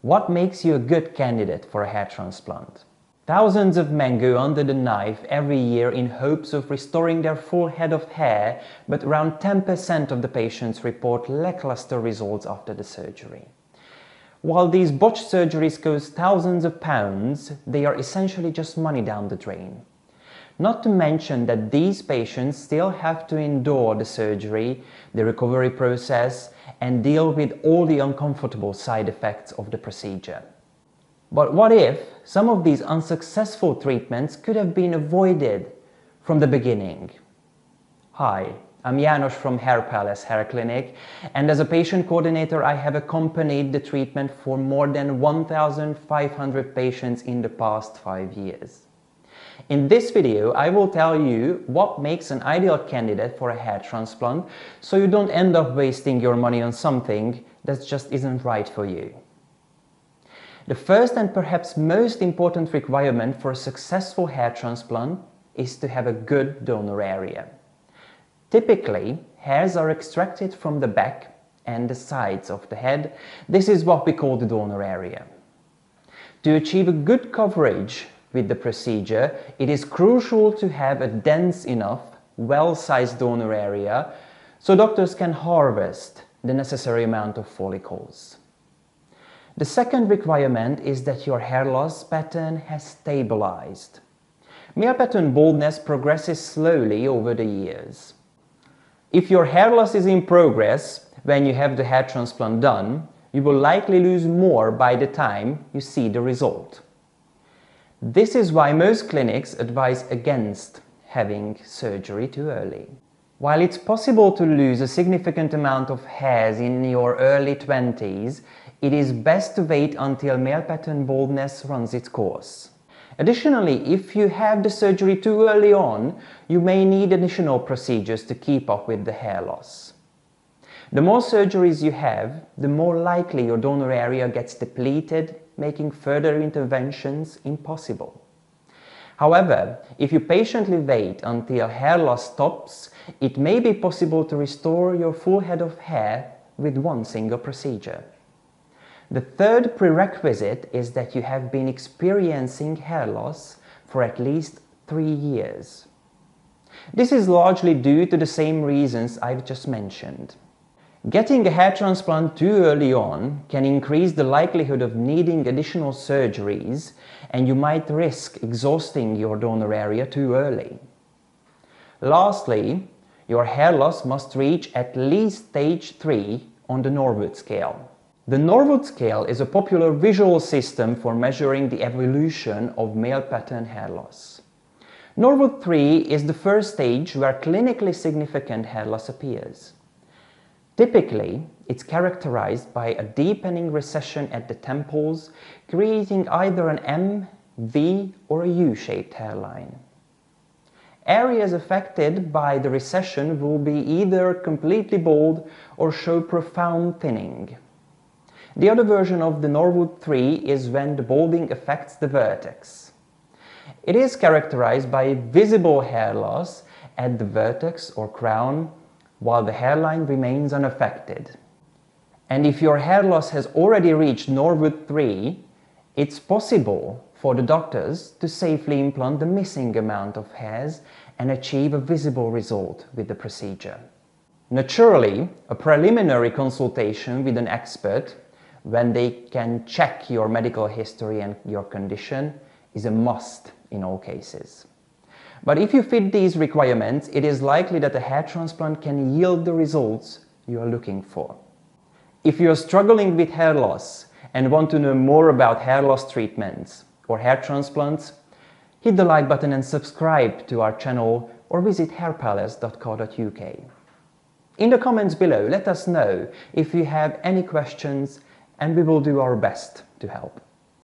What makes you a good candidate for a hair transplant? Thousands of men go under the knife every year in hopes of restoring their full head of hair, but around 10% of the patients report lackluster results after the surgery. While these botched surgeries cost thousands of pounds, they are essentially just money down the drain. Not to mention that these patients still have to endure the surgery, the recovery process, and deal with all the uncomfortable side effects of the procedure. But what if some of these unsuccessful treatments could have been avoided from the beginning? Hi, I'm János from HairPalace Hair Clinic, and as a patient coordinator I have accompanied the treatment for more than 1,500 patients in the past 5 years. In this video, I will tell you what makes an ideal candidate for a hair transplant, so you don't end up wasting your money on something that just isn't right for you. The first and perhaps most important requirement for a successful hair transplant is to have a good donor area. Typically, hairs are extracted from the back and the sides of the head. This is what we call the donor area. To achieve a good coverage with the procedure, it is crucial to have a dense enough, well-sized donor area so doctors can harvest the necessary amount of follicles. The second requirement is that your hair loss pattern has stabilized. Male pattern baldness progresses slowly over the years. If your hair loss is in progress when you have the hair transplant done, you will likely lose more by the time you see the result. This is why most clinics advise against having surgery too early. While it's possible to lose a significant amount of hairs in your early 20s, it is best to wait until male pattern baldness runs its course. Additionally, if you have the surgery too early on, you may need additional procedures to keep up with the hair loss. The more surgeries you have, the more likely your donor area gets depleted, making further interventions impossible. However, if you patiently wait until hair loss stops, it may be possible to restore your full head of hair with one single procedure. The third prerequisite is that you have been experiencing hair loss for at least 3 years. This is largely due to the same reasons I've just mentioned. Getting a hair transplant too early on can increase the likelihood of needing additional surgeries, and you might risk exhausting your donor area too early. Lastly, your hair loss must reach at least stage 3 on the Norwood scale. The Norwood scale is a popular visual system for measuring the evolution of male pattern hair loss. Norwood 3 is the first stage where clinically significant hair loss appears. Typically, it's characterized by a deepening recession at the temples, creating either an M, V, or a U-shaped hairline. Areas affected by the recession will be either completely bald or show profound thinning. The other version of the Norwood 3 is when the balding affects the vertex. It is characterized by visible hair loss at the vertex or crown, while the hairline remains unaffected. And if your hair loss has already reached Norwood 3, it's possible for the doctors to safely implant the missing amount of hairs and achieve a visible result with the procedure. Naturally, a preliminary consultation with an expert, when they can check your medical history and your condition, is a must in all cases. But if you fit these requirements, it is likely that a hair transplant can yield the results you are looking for. If you are struggling with hair loss and want to know more about hair loss treatments or hair transplants, hit the like button and subscribe to our channel or visit hairpalace.co.uk. In the comments below, let us know if you have any questions and we will do our best to help.